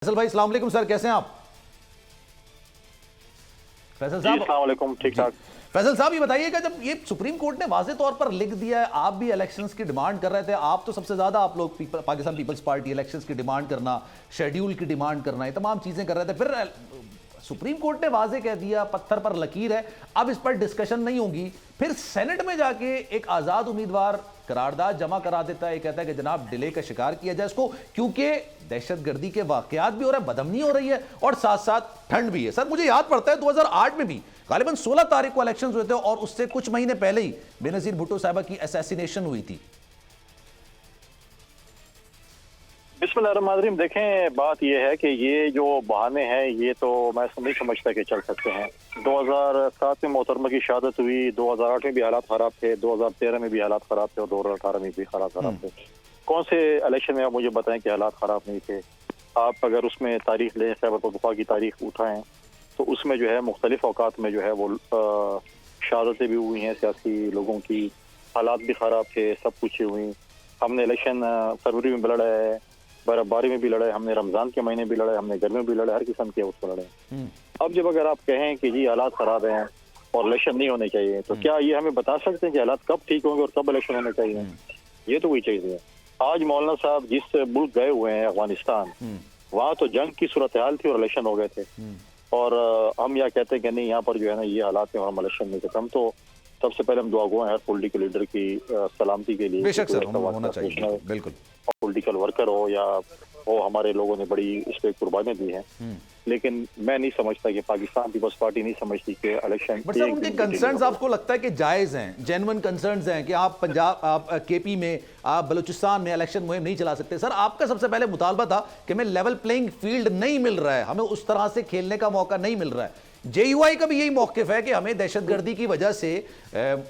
फैसल भाई अस्सलाम वालेकुम सर, कैसे हैं आप? फैसल साहब अस्सलाम वालेकुम, ठीक ठाक। फैसल साहब ये बताइएगा, जब ये सुप्रीम कोर्ट ने वाज़े तौर पर लिख दिया है, आप भी इलेक्शंस की डिमांड कर रहे थे, आप तो सबसे ज़्यादा आप लोग पाकिस्तान पीपल्स पार्टी इलेक्शंस की डिमांड करना, शेड्यूल की डिमांड करना, ये तमाम चीज़ें कर रहे थे, फिर सुप्रीम कोर्ट ने वाज़े कह दिया, पत्थर पर लकीर है, अब इस पर डिस्कशन नहीं होगी, फिर सेनेट में जाके एक आज़ाद उम्मीदवार करारदाद जमा करा देता है, कहता है कि जनाब डिले का शिकार किया जाए इसको, क्योंकि दहशतगर्दी के वाकयात भी हो रहे हैं, बदमनी हो रही है और साथ साथ ठंड भी है। सर मुझे याद पड़ता है 2008 में भी गालिबन 16 तारीख को इलेक्शंस हुए थे और उससे कुछ महीने पहले ही बेनजीर भुट्टो साहिबा की असैसिनेशन हुई थी। बिस्मिल्लाहिर्रहमानिर्रहीम। देखें, बात यह है कि ये जो बहाने हैं ये तो मैं नहीं समझता कि चल सकते हैं। 2007 में मोहतरमा की शहादत हुई, 2008 में भी हालात खराब थे, 2013 में भी हालात खराब थे और 2018 में भी हालात खराब थे। कौन से इलेक्शन में आप मुझे बताएं कि हालात खराब नहीं थे? आप अगर उसमें तारीख लें, खैबर पख्तूनख्वा की तारीख उठाएं तो उसमें जो है मुख्तलिफ औकात में जो है वो शहादतें भी हुई हैं, सियासी लोगों की हालात भी खराब थे, सब कुछ हुई। हमने इलेक्शन फरवरी में भी लड़ा है, बर्फबारी में भी लड़े, हमने रमजान के महीने भी लड़े, हमने गर्मी में भी लड़े, हर किस्म के उसको लड़े। अब जब अगर आप कहें कि जी हालात खराब हैं और इलेक्शन नहीं होने चाहिए, तो क्या ये हमें बता सकते हैं कि हालात कब ठीक होंगे और कब इलेक्शन होने चाहिए? ये तो वही चीज है। आज मौलाना साहब जिस मुल्क गए हुए हैं अफगानिस्तान, वहाँ तो जंग की सूरत हाल थी और इलेक्शन हो गए थे, और हम यह कहते हैं कि नहीं यहाँ पर जो है ना ये हालात में हम इलेक्शन नहीं करते। हम तो सबसे पहले हम दुआ गो हैं हर पॉलिटिकल लीडर की सलामती के लिए, बेशक सर होना चाहिए, बिल्कुल। पॉलिटिकल वर्कर हो या हो, हमारे लोगों ने बड़ी इस पे कुर्बानियां दी हैं, लेकिन मैं नहीं समझता कि पाकिस्तान पीपल्स पार्टी नहीं समझती कि इलेक्शन। बट सर उनके कंसर्न्स आपको लगता है कि जायज हैं, जेन्युइन कंसर्न्स हैं कि आप पंजाब, आप केपी में, आप बलूचिस्तान में इलेक्शन मुहिम नहीं चला सकते? सर आपका सबसे पहले मुतालबा था कि हमें लेवल प्लेइंग फील्ड नहीं मिल रहा है, हमें उस तरह से खेलने का मौका नहीं मिल रहा है। जेयूआई का भी यही मौकिफ है कि हमें दहशतगर्दी की वजह से,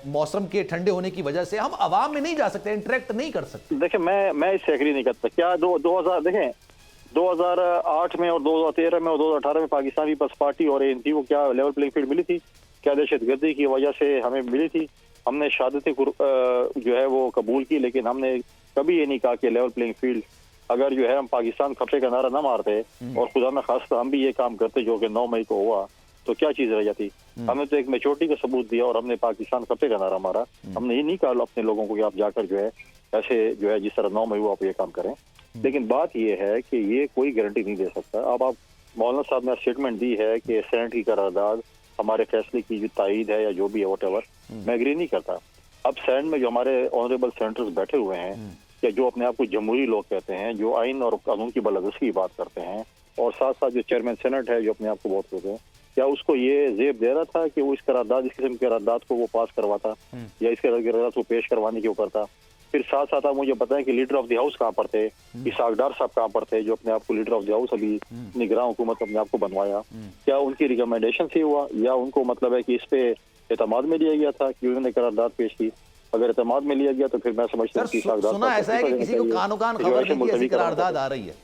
मौसम के ठंडे होने की वजह से हम आवाम में नहीं जा सकते, इंटरेक्ट नहीं कर सकते। देखिए मैं इससे एग्री नहीं करता। क्या 2008 में और 2013 में और 2018 में पाकिस्तान पीपल्स पार्टी और एएनपी को क्या लेवल प्लेइंग फील्ड मिली थी? क्या दहशतगर्दी की वजह से हमें मिली थी? हमने शहादतें जो है वो कबूल की, लेकिन हमने कभी ये नहीं कहा कि लेवल प्लेइंग फील्ड। अगर जो है हम पाकिस्तान खपे का नारा न मारते और खुदा न खास्ता हम भी ये काम करते जो कि 9 मई को हुआ, तो क्या चीज रह जाती? हमने तो एक मेच्योरिटी का सबूत दिया और हमने पाकिस्तान खपे का नारा मारा। हमने ये नहीं कहा अपने लोगों को कि आप जाकर जो है ऐसे जो है जिस तरह 9 मई हुआ आप ये काम करें। लेकिन बात ये है कि ये कोई गारंटी नहीं दे सकता। अब आप मौलाना साहब ने स्टेटमेंट दी है कि सेनेट की करारदाद हमारे फैसले की जो तायीद है या जो भी है व्हाटएवर, मैं एग्री नहीं करता। अब सेनेट में जो हमारे ऑनरेबल सेनेटर्स बैठे हुए हैं या जो अपने आप को जमहूरी लोग कहते हैं, जो आइन और कानून की बलदस्ती की बात करते हैं, और साथ साथ जो चेयरमैन सेनेट है जो अपने आप को बहुत कहते हैं, क्या उसको ये जेब दे रहा था कि वो इस करारदाद, इस किस्म की करारदाद को वो पास करवाता या इस करारदाद को पेश करवाने के ऊपर था? फिर साथ साथ आप मुझे बताएं कि लीडर ऑफ द हाउस कहाँ पर थे, इसहाक डार साहब कहाँ पर थे, जो अपने आप को लीडर ऑफ द हाउस अभी निगरान हुकूमत अपने आप को बनवाया? क्या उनकी रिकमेंडेशन से हुआ या उनको मतलब है कि इस पे एतमाद में लिया गया था कि उन्होंने करारदाद पेश की? अगर एतमाद में लिया गया तो फिर मैं समझता हूँ कि सुना ऐसा है कि किसी को कानो कान खबर थी कि ऐसी करारदाद आ रही है।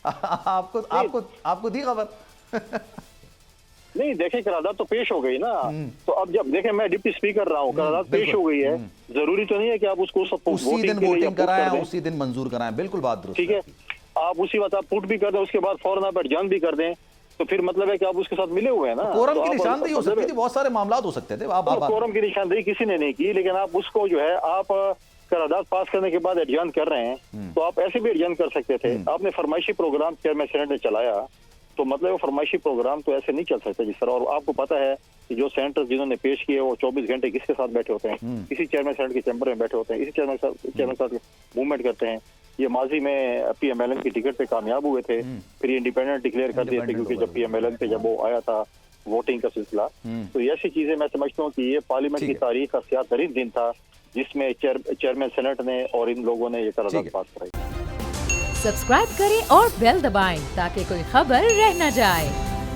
आपको दी खबर? नहीं, देखें करारदाद तो पेश हो गई ना। तो अब जब देखें मैं डिप्टी स्पीकर रहा हूँ, करारदाद पेश हो गई है, जरूरी तो नहीं है कि आप उसको उसी दिन वोटिंग कराएं, उसी दिन मंजूर कराएं। बिल्कुल बात दुरुस्त, ठीक है। आप उसी वक्त आप पुट भी कर दें, उसके बाद फौरन आप एडजर्न भी कर दें, तो फिर मतलब है कि आप उसके साथ मिले हुए हैं ना। कोरम की निशानदेही हो सकती थी, बहुत सारे मामला हो सकते थे। कोरम की निशानदेही किसी ने नहीं की, लेकिन आप उसको जो है आप करारदाद पास करने के बाद एडजर्न कर रहे हैं, तो आप ऐसे भी एडजर्न कर सकते थे। आपने फरमाइशी प्रोग्राम चेयरमैन सेनेट ने चलाया, तो मतलब वो फरमाइशी प्रोग्राम तो ऐसे नहीं चल सकता जिस तरह। और आपको पता है कि जो सेनेटर्स जिन्होंने पेश किए वो 24 घंटे किसके साथ बैठे होते हैं? इसी चेयरमैन सेनेट के चैम्बर में बैठे होते हैं, इसी चेयरमैन साथ मूवमेंट करते हैं। ये माजी में पीएमएलएन की टिकट पे कामयाब हुए थे, फिर ये इंडिपेंडेंट डिक्लेयर कर दिए थे, क्योंकि जब पीएमएलएन पे जब वो आया था वोटिंग का सिलसिला, तो ये ऐसी चीजें मैं समझता हूँ कि ये पार्लियामेंट की तारीख का सियातरीन दिन था जिसमें चेयरमैन सेनेट ने और इन लोगों ने ये करारदाद पास कराई। सब्सक्राइब करें और बेल दबाएं ताकि कोई खबर रह न जाए।